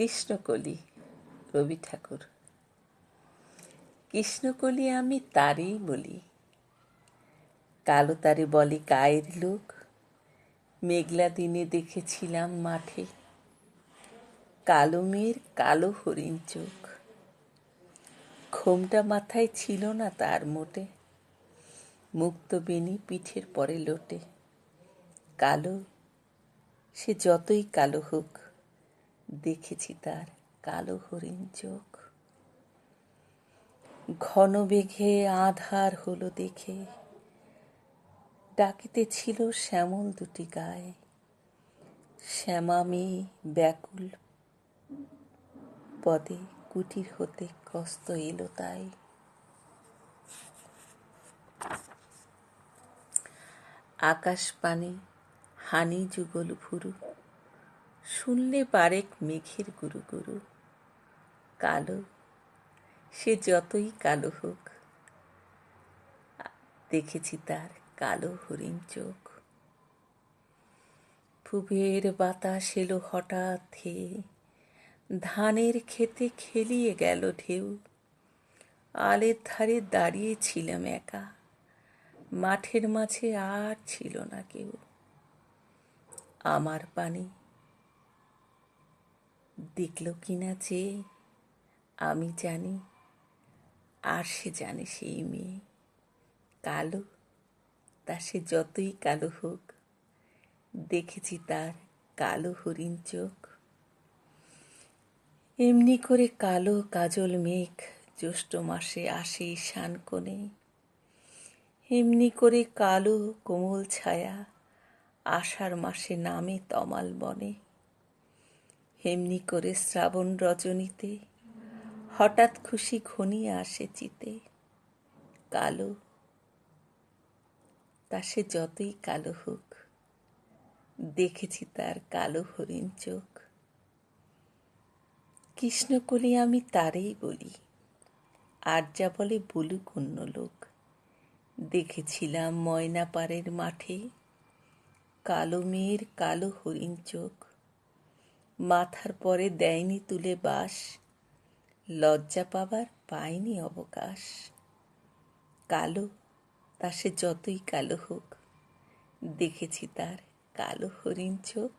কৃষ্ণকলি, রবি ঠাকুর। কৃষ্ণকলি আমি তারই বলি, কালো তারে বলে গায়ের লোক। মেঘলা দিনে দেখেছিলাম মাঠে, কালো মেয়ের কালো হরিণ চোখ। ঘোমটা মাথায় ছিল না তার মোটে, মুক্ত বেনি পিঠের পরে লোটে। কালো, সে যতই কালো হোক, দেখেছি তার কালো হরিণ চোখ। ঘন মেঘে আঁধার হলো দেখে, ডাকিতে ছিল শ্যামল দুটি গায়ে। শ্যামা মেয়ে ব্যাকুল পদে কুটির হতে কস্ত এলো তাই। আকাশ পানে হানি যুগল ভুরু, শুনলে পারেক মেঘের গুরু গুরু। কালো, সে যতই কালো হোক, দেখেছি তার কালো হরিণ চোখ। পুবের বাতাস এলো হঠাৎ ধেয়ে, ধানের ক্ষেতে খেলিয়ে গেল ঢেউ। আলের ধারে দাঁড়িয়েছিলাম একা, মাঠের মাঝে আর ছিল না কেউ। আমার পানে দেখল কিনা যে আমি জানি, আর সে জানে সেই মেয়ে। কালো, তা সে যতই কালো হোক, দেখেছি তার কালো হরিণ চোখ। এমনি করে কালো কাজল মেঘ জ্যৈষ্ঠ মাসে আসে ঈশান কোণে। এমনি করে কালো কোমল ছায়া আষাঢ় মাসে নামে তমাল বনে। এমনি করে শ্রাবণ রজনীতে হঠাৎ খুশি ঘনিয়ে আসে চিতে। কালো, তা সে যতই কালো হোক, দেখেছি তার কালো হরিণ চোখ। কৃষ্ণকলি আমি তারেই বলি, আর যা বলে বলুক অন্য লোক। দেখেছিলাম ময়নাপাড়ের মাঠে, কালো মেয়ের কালো হরিণ চোখ। মাথার পরে দেয়নি তুলে বাস, লজ্জা পাবার পায়নি অবকাশ। কালো, তা সে যতই কালো হোক, দেখেছি তার কালো হরিণ চোখ।